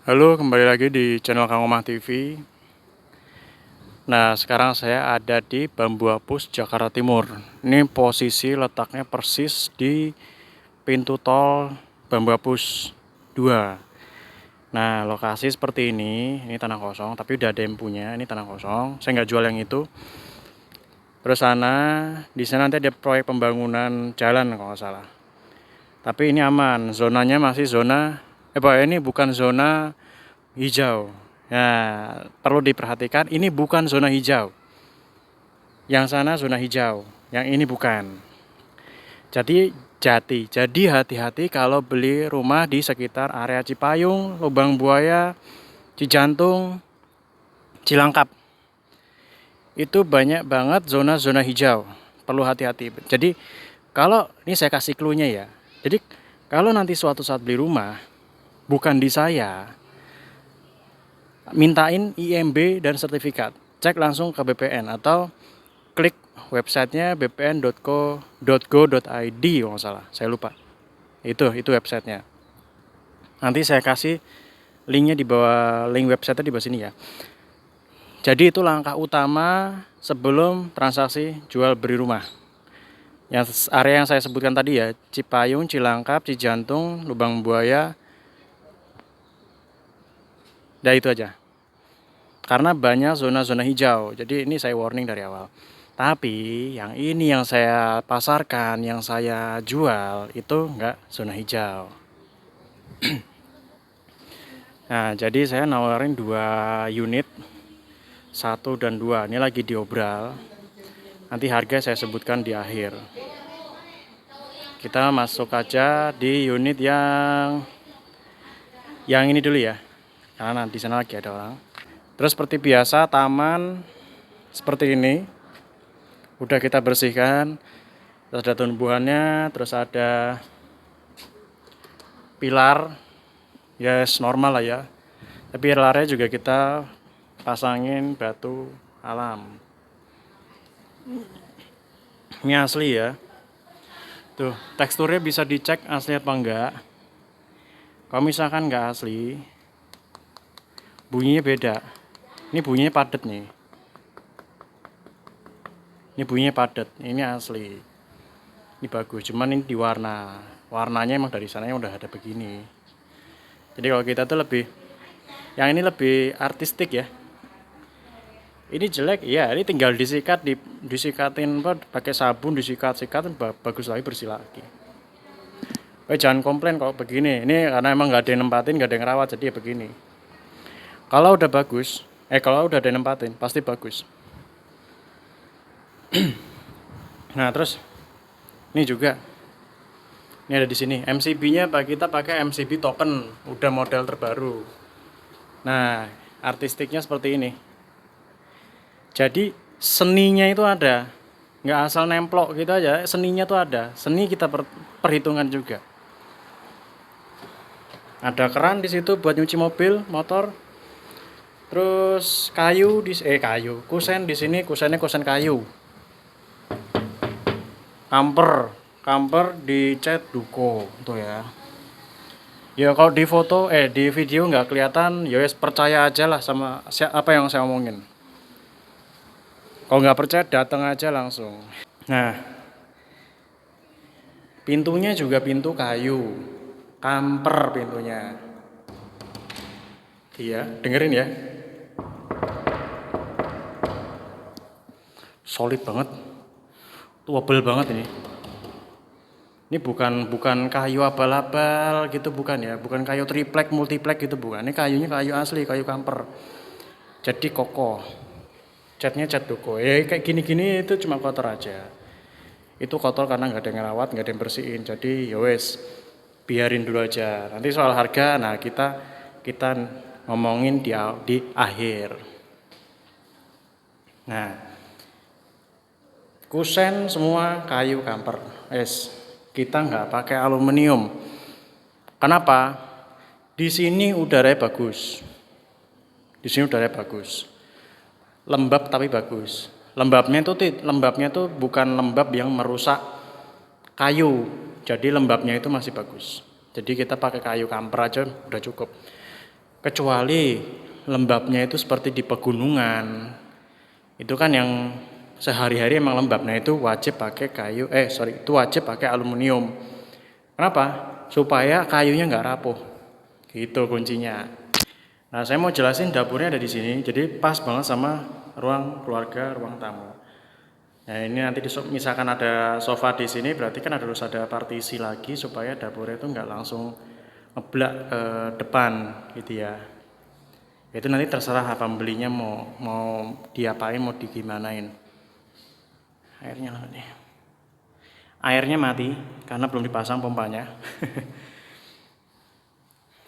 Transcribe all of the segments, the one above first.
Halo, kembali lagi di channel Kang Omah TV. Nah, sekarang saya ada di Bambu Apus, Jakarta Timur. Ini posisi letaknya persis di pintu tol Bambu Apus 2. Nah, lokasi seperti ini tanah kosong, tapi udah ada yang punya, ini tanah kosong. Saya nggak jual yang itu. Terus di sana nanti ada proyek pembangunan jalan kalau nggak salah. Tapi ini aman, zonanya masih ini bukan zona hijau. Nah, perlu diperhatikan ini bukan zona hijau. Yang sana zona hijau, yang ini bukan. Jadi hati-hati kalau beli rumah di sekitar area Cipayung, Lubang Buaya, Cijantung, Cilangkap. Itu banyak banget zona-zona hijau. Perlu hati-hati. Jadi kalau ini saya kasih clue-nya ya. Jadi kalau nanti suatu saat beli rumah bukan di saya, mintain IMB dan sertifikat. Cek langsung ke BPN atau klik websitenya bpn.go.id kalau nggak salah, saya lupa. Itu websitenya. Nanti saya kasih linknya di bawah, link websitenya di bawah sini ya. Jadi itu langkah utama sebelum transaksi jual beli rumah. Yang area yang saya sebutkan tadi ya, Cipayung, Cilangkap, Cijantung, Lubang Buaya. Nah itu aja. Karena banyak zona-zona hijau. Jadi ini saya warning dari awal. Tapi yang ini yang saya pasarkan, yang saya jual itu enggak zona hijau. Nah, jadi saya nawarin 2 unit, 1 dan 2. Ini lagi diobral. Nanti harga saya sebutkan di akhir. Kita masuk aja di unit yang ini dulu ya. Karena di sana lagi ada orang. Terus seperti biasa taman seperti ini. Udah kita bersihkan. Terus ada tumbuhannya, terus ada pilar. Yes, normal lah ya. Tapi pilarnya juga kita pasangin batu alam. Ini asli ya. Tuh, teksturnya bisa dicek asli apa enggak. Kalau misalkan enggak asli, bunyinya beda. Ini bunyinya padat nih. Ini bunyinya padat, ini asli. Ini bagus, cuman ini di warnanya emang dari sana yang udah ada begini. Jadi kalau kita tuh yang ini lebih artistik ya. Ini jelek, ya ini tinggal disikatin pakai sabun, disikat-sikat bagus lagi, bersih lagi. Jangan komplain kalau begini. Ini karena emang nggak ada yang nempatin, nggak ada yang rawat, jadi ya begini. Kalau udah bagus, kalau udah ada yang nempatin, pasti bagus. Nah terus, ini juga. Ini ada di sini. MCB-nya kita pakai MCB token, udah model terbaru. Nah, artistiknya seperti ini. Jadi seninya itu ada, nggak asal nemplok gitu aja. Seninya tuh ada. Seni kita perhitungan juga. Ada keran di situ buat nyuci mobil, motor. Terus kusen di sini, kusennya kusen kayu. Kamper dicat duko tuh ya. Ya kalau di video nggak kelihatan, ya wes percaya aja lah sama apa yang saya omongin. Kalau nggak percaya datang aja langsung. Nah, pintunya juga pintu kayu, kamper pintunya. Iya, dengerin ya. Solid banget, tebel banget ini. Ini bukan kayu abal-abal gitu, bukan ya, bukan kayu triplek, multiplek gitu, bukan. Ini kayunya kayu asli, kayu kamper. Jadi kokoh. Catnya cat duko. Kayak gini-gini itu cuma kotor aja. Itu kotor karena nggak ada yang ngerawat, nggak ada yang bersihin. Jadi yowes, biarin dulu aja. Nanti soal harga, nah kita ngomongin di akhir. Nah, kusen semua kayu kamper. Kita nggak pakai aluminium. Kenapa? Di sini udaranya bagus. Lembab tapi bagus. Lembabnya itu bukan lembab yang merusak kayu. Jadi lembabnya itu masih bagus. Jadi kita pakai kayu kamper aja udah cukup. Kecuali lembabnya itu seperti di pegunungan. Itu kan yang sehari-hari emang lembab. Nah itu wajib pakai itu wajib pakai aluminium. Kenapa? Supaya kayunya nggak rapuh. Gitu kuncinya. Nah saya mau jelasin dapurnya ada di sini. Jadi pas banget sama ruang keluarga, ruang tamu. Nah ini nanti misalkan ada sofa di sini, berarti kan harus ada partisi lagi supaya dapurnya itu nggak langsung ngeblak ke depan gitu ya. Itu nanti terserah apa pembelinya mau diapain, mau digimanain. Airnya mati karena belum dipasang pompanya.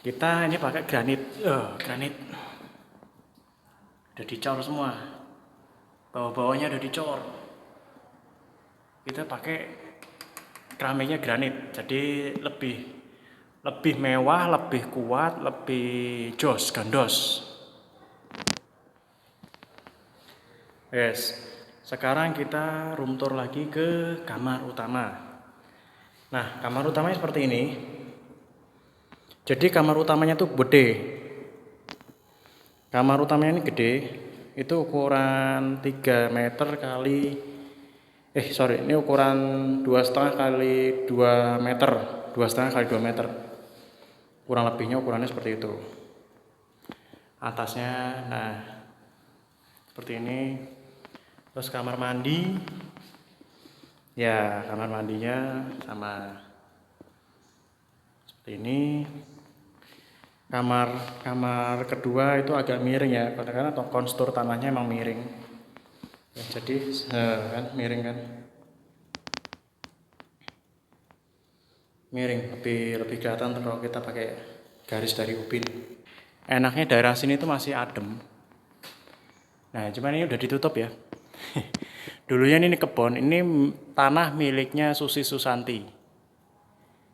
Kita ini pakai granit. Granit udah dicor semua, bawah-bawahnya udah dicor. Kita pakai keramiknya granit, jadi lebih mewah, lebih kuat, lebih gandos. Yes, sekarang kita room tour lagi ke kamar utama. Nah, kamar utamanya seperti ini. Jadi kamar utamanya tuh gede. Kamar utamanya ini gede. Itu ukuran 3 meter kali ini ukuran 2,5 kali 2 meter. 2,5 kali 2 meter. Kurang lebihnya ukurannya seperti itu. Atasnya, nah seperti ini. Terus kamar mandi, ya kamar mandinya sama seperti ini. Kamar kedua itu agak miring ya, karena konstur tanahnya emang miring. Ya, jadi kan miring kan, miring lebih kelihatan kalau kita pakai garis dari ubin. Enaknya daerah sini tuh masih adem. Nah, cuman ini udah ditutup ya. Dulunya ini kebun, ini tanah miliknya Susi Susanti.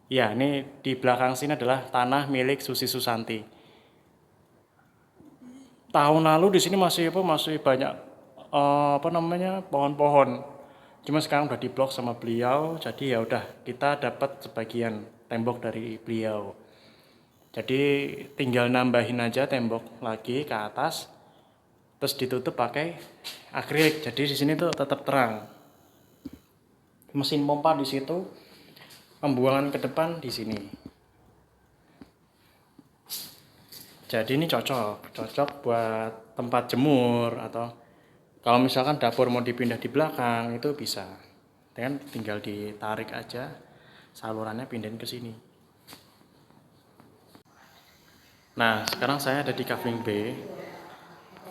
Ya, ini di belakang sini adalah tanah milik Susi Susanti. Tahun lalu di sini masih banyak pohon-pohon. Cuma sekarang udah diblok sama beliau, jadi ya udah kita dapat sebagian tembok dari beliau. Jadi tinggal nambahin aja tembok lagi ke atas. Terus ditutup pakai akrilik. Jadi di sini tuh tetap terang. Mesin pompa di situ, pembuangan ke depan di sini. Jadi ini cocok buat tempat jemur atau kalau misalkan dapur mau dipindah di belakang itu bisa. Dan tinggal ditarik aja salurannya pindahin ke sini. Nah, sekarang saya ada di Kavling B.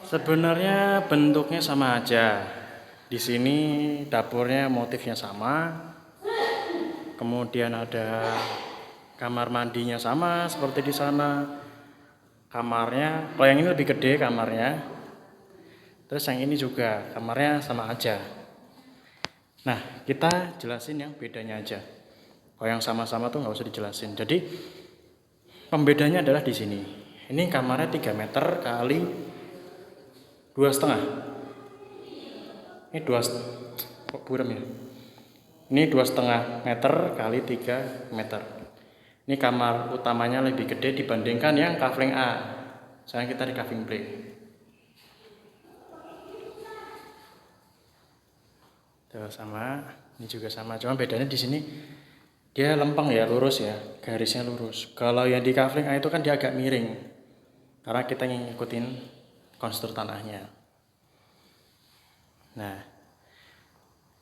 Sebenarnya bentuknya sama aja. Di sini dapurnya motifnya sama. Kemudian ada kamar mandinya sama seperti di sana. Kamarnya, kalau yang ini lebih gede kamarnya. Terus yang ini juga kamarnya sama aja. Nah, kita jelasin yang bedanya aja. Kalau yang sama-sama tuh nggak usah dijelasin. Jadi pembedanya adalah di sini. Ini kamarnya 3 meter kali 2,5. Ini 2 kok buram ya. Ini 2,5 meter kali 3 meter. Ini kamar utamanya lebih gede dibandingkan yang Kavling A. Sekarang kita di Kavling B. Tuh sama, ini juga sama. Cuma bedanya di sini dia lempeng ya, lurus ya, garisnya lurus. Kalau yang di Kavling A itu kan dia agak miring. Karena kita ngikutin konstur tanahnya. Nah,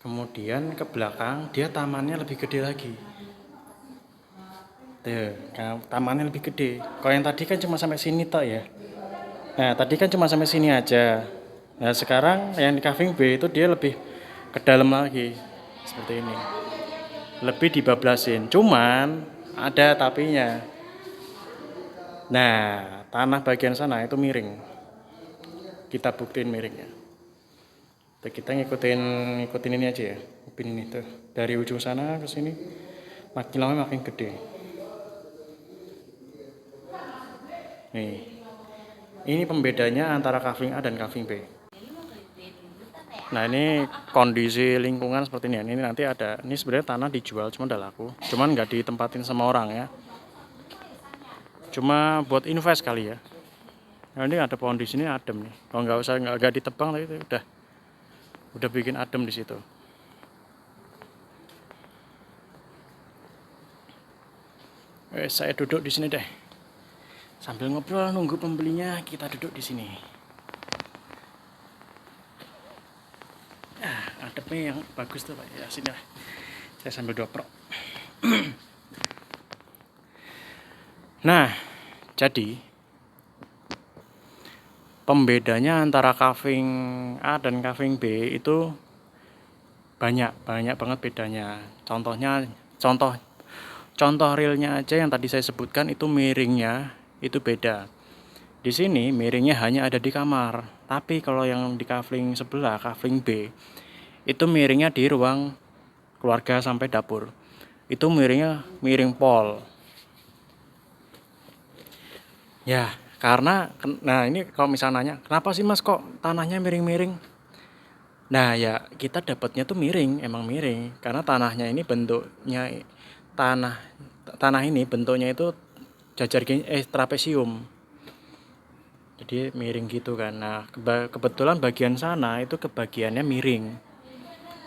kemudian ke belakang dia tamannya lebih gede lagi. Tuh, tamannya lebih gede. Kalau yang tadi kan cuma sampai sini toh ya. Nah, tadi kan cuma sampai sini aja. Nah, sekarang yang di Kavling B itu dia lebih ke dalam lagi. Seperti ini. Lebih dibablasin. Cuman ada tapinya. Nah, tanah bagian sana itu miring. Kita buktiin miringnya. Tuh, kita ngikutin ini aja ya. Ubin ini tuh. Dari ujung sana ke sini makin lama makin gede. Nih. Ini pembedanya antara Kavling A dan Kavling B. Nah, ini kondisi lingkungan seperti ini. Ini nanti ada, ini sebenarnya tanah dijual, cuma udah laku. Cuman nggak ditempatin sama orang ya. Cuma buat invest kali ya. Nah, ini ada pohon di sini adem nih. Kalau nggak ditebang tadi itu udah bikin adem di situ. Saya duduk di sini deh. Sambil ngobrol nunggu pembelinya, kita duduk di sini. Ademnya yang bagus tuh Pak. Ya sini lah. Saya sambil doprok. Nah, jadi pembedanya antara kaving A dan kaving B itu banyak banget bedanya. Contoh realnya aja yang tadi saya sebutkan itu miringnya itu beda. Di sini miringnya hanya ada di kamar, tapi kalau yang di kavling sebelah, kavling B, itu miringnya di ruang keluarga sampai dapur. Itu miringnya miring pol. Ya, karena nah ini kalau misalnya nanya, kenapa sih Mas kok tanahnya miring-miring? Nah, ya kita dapatnya tuh miring, emang miring karena tanahnya ini bentuknya tanah ini bentuknya itu trapesium. Jadi miring gitu kan. Nah, kebetulan bagian sana itu kebagiannya miring.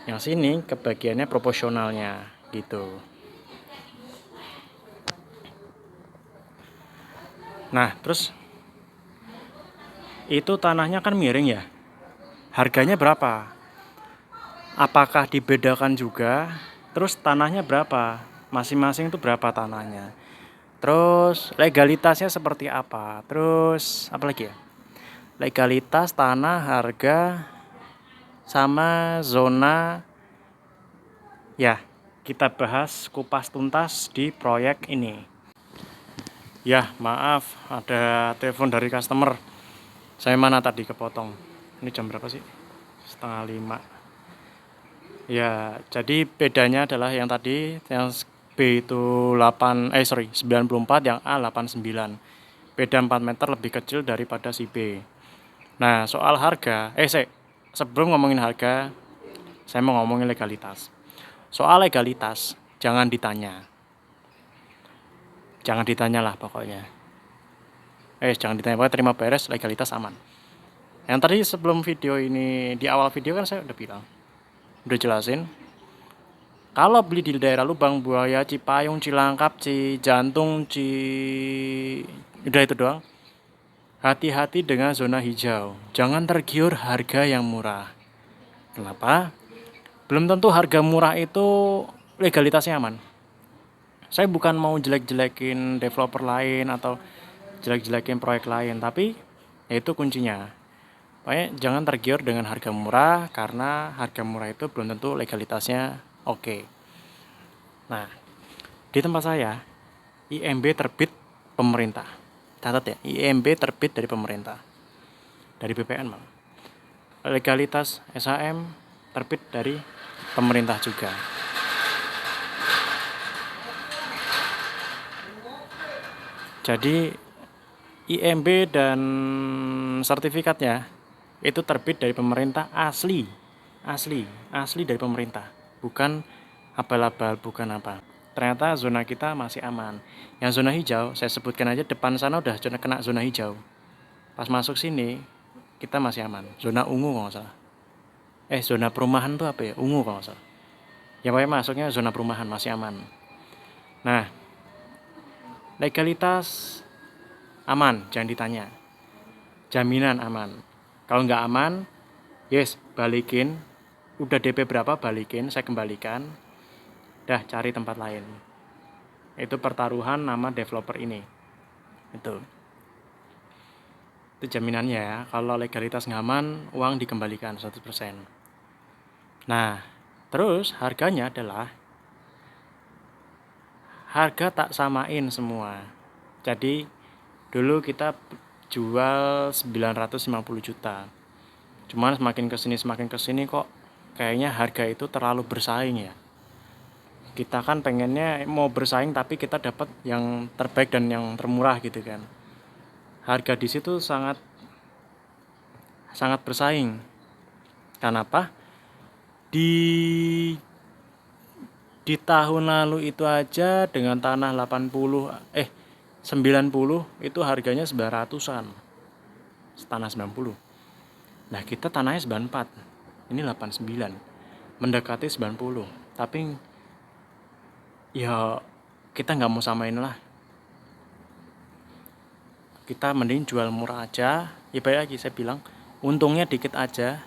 Yang sini kebagiannya proporsionalnya gitu. Nah, terus itu tanahnya kan miring ya. Harganya berapa? Apakah dibedakan juga? Terus tanahnya berapa? Masing-masing itu berapa tanahnya? Terus legalitasnya seperti apa? Terus apa lagi ya? Legalitas tanah, harga, sama zona. Ya, kita bahas kupas tuntas di proyek ini. Ya, maaf, ada telepon dari customer. Saya mana tadi kepotong. Ini jam berapa sih? 4:30. Ya, jadi bedanya adalah yang tadi yang B itu 94, yang A 89. Beda 4 meter lebih kecil daripada si B. Nah, soal harga, sebelum ngomongin harga, saya mau ngomongin legalitas. Soal legalitas, jangan ditanya. Jangan ditanya lah pokoknya. Jangan ditanya, pokoknya terima beres, legalitas aman. Yang tadi sebelum video ini, di awal video kan saya udah bilang, udah jelasin. Kalau beli di daerah Lubang Buaya, Cipayung, Cilangkap, Cijantung, udah itu doang. Hati-hati dengan zona hijau. Jangan tergiur harga yang murah. Kenapa? Belum tentu harga murah itu legalitasnya aman. Saya bukan mau jelek-jelekin developer lain atau jelek-jelekin proyek lain, tapi itu kuncinya. Pokoknya jangan tergiur dengan harga murah, karena harga murah itu belum tentu legalitasnya oke. Nah, di tempat saya, IMB terbit pemerintah. Catat ya, IMB terbit dari pemerintah. Dari BPN malah. Legalitas SHM terbit dari pemerintah juga. Jadi IMB dan sertifikatnya itu terbit dari pemerintah asli dari pemerintah, bukan abal-abal, bukan apa. Ternyata zona kita masih aman. Yang zona hijau, saya sebutkan aja, depan sana udah kena zona hijau. Pas masuk sini kita masih aman. Zona ungu kalau nggak salah. Zona perumahan tuh apa ya? Ungu kalau nggak salah. Ya pokoknya masuknya zona perumahan, masih aman. Nah, legalitas aman, jangan ditanya. Jaminan aman. Kalau nggak aman, yes, balikin. Udah DP berapa, balikin, saya kembalikan. Dah, cari tempat lain. Itu pertaruhan nama developer ini. Itu jaminannya ya. Kalau legalitas nggak aman, uang dikembalikan 100%. Nah, terus harganya adalah harga tak samain semua. Jadi dulu kita jual 950 juta. Cuman semakin kesini kok kayaknya harga itu terlalu bersaing ya. Kita kan pengennya mau bersaing tapi kita dapat yang terbaik dan yang termurah gitu kan. Harga di situ sangat bersaing. Kenapa? Di tahun lalu itu aja dengan tanah 90 itu harganya 900-an. tanah 90. Nah kita tanahnya 94, ini 89, mendekati 90. Tapi ya kita nggak mau samain lah, kita mending jual murah aja. Ya baik lagi saya bilang, untungnya dikit aja,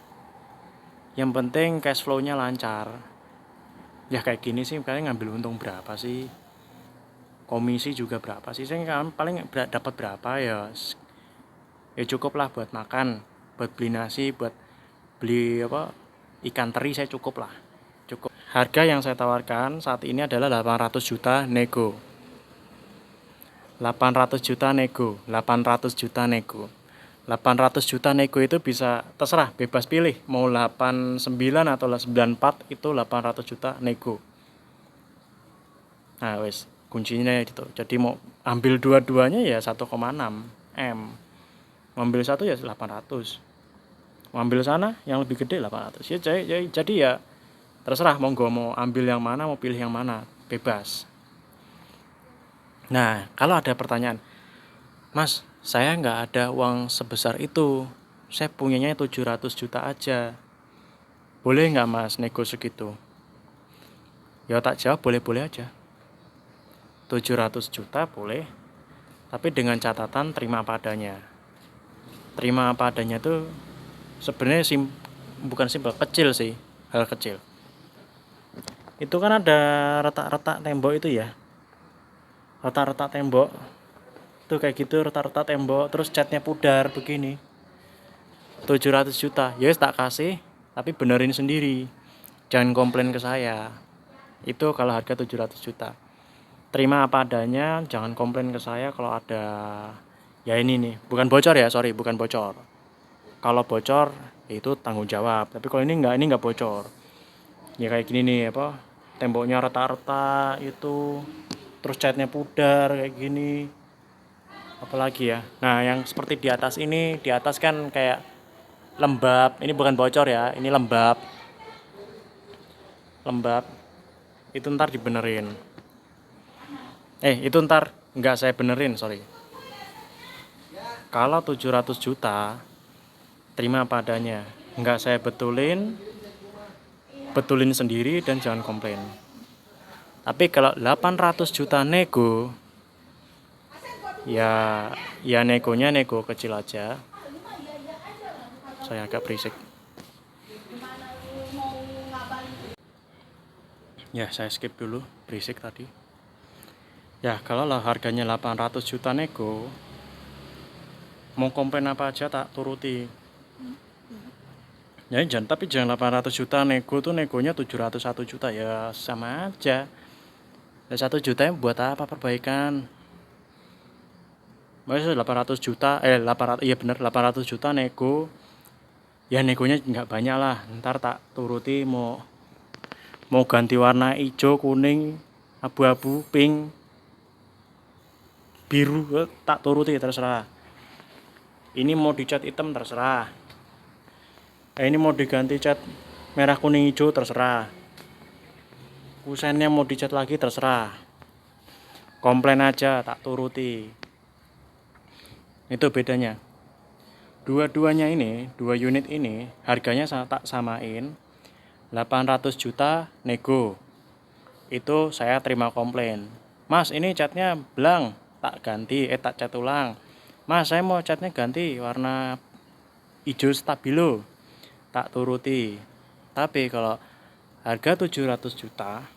yang penting cash flow-nya lancar. Ya kayak gini sih kalian ngambil untung berapa sih, komisi juga berapa sih, saya kan paling dapat berapa ya, ya cukup lah buat makan, buat beli nasi, buat beli ikan teri, saya cukup lah, cukup. Harga yang saya tawarkan saat ini adalah 800 juta nego. 800 juta nego, 800 juta nego. 800 juta nego itu bisa terserah, bebas pilih mau 89 atau 94, itu 800 juta nego. Nah wes kuncinya itu. Jadi mau ambil dua-duanya ya 1,6 M, ngambil satu ya 800, ngambil sana yang lebih gede 800 ya. Jadi ya terserah monggo mau ambil yang mana, mau pilih yang mana, bebas. Nah kalau ada pertanyaan, Mas, saya nggak ada uang sebesar itu, saya punyanya 700 juta aja, boleh nggak Mas nego segitu? Ya tak jawab boleh-boleh aja. 700 juta boleh, tapi dengan catatan terima apa adanya. Terima apa adanya tuh sebenarnya bukan simpel, kecil sih, hal kecil. Itu kan ada retak-retak tembok itu ya, retak-retak tembok tuh kayak gitu, retak-retak tembok, terus catnya pudar begini, 700 juta, ya tak kasih, tapi benerin sendiri, jangan komplain ke saya. Itu kalau harga 700 juta. Terima apa adanya, jangan komplain ke saya kalau ada, ya ini nih, bukan bocor ya, sorry, bukan bocor. Kalau bocor ya itu tanggung jawab, tapi kalau ini nggak bocor. Ya kayak gini nih, temboknya retak-retak itu, terus catnya pudar kayak gini. Apalagi ya, nah yang seperti di atas ini, di atas kan kayak lembab, ini bukan bocor ya, ini lembab, itu ntar dibenerin, itu ntar nggak saya benerin, sorry. Kalau 700 juta terima apa adanya, nggak saya betulin sendiri dan jangan komplain. Tapi kalau 800 juta nego, ya negonya nego kecil aja. Saya agak berisik. Ya saya skip dulu berisik tadi. Ya kalau lah harganya 800 juta nego, mau komplain apa aja tak turuti. Ya tapi jangan 800 juta nego tuh, negonya 701 juta, ya sama aja. Ya 1 juta buat apa perbaikan? Maksudnya 800 juta, 800, iya bener 800 juta nego, ya negonya nggak banyak lah, ntar tak turuti, mau ganti warna hijau, kuning, abu-abu, pink, biru, tak turuti terserah. Ini mau dicat hitam terserah, ini mau diganti cat merah kuning hijau terserah, kusennya mau dicat lagi terserah, komplain aja tak turuti. Itu bedanya. Dua-duanya ini, 2 unit ini harganya tak samain, 800 juta nego. Itu saya terima komplain, Mas ini catnya belang, tak ganti, tak cat ulang. Mas saya mau catnya ganti warna hijau stabilo, tak turuti. Tapi kalau harga 700 juta,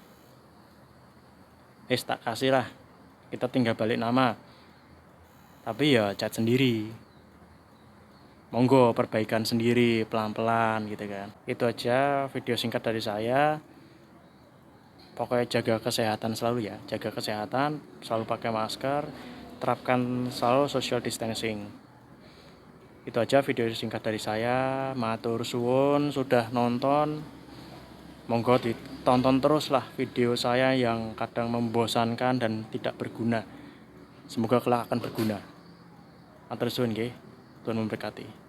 tak kasih lah, kita tinggal balik nama, tapi ya cat sendiri, monggo perbaikan sendiri pelan-pelan gitu kan. Itu aja video singkat dari saya. Pokoknya jaga kesehatan selalu ya, jaga kesehatan, selalu pakai masker, terapkan selalu social distancing. Itu aja video singkat dari saya. Matur suwun sudah nonton, monggo ditonton terus lah video saya yang kadang membosankan dan tidak berguna. Semoga kelak akan berguna. Matur suwun nggih, Tuhan memberkati.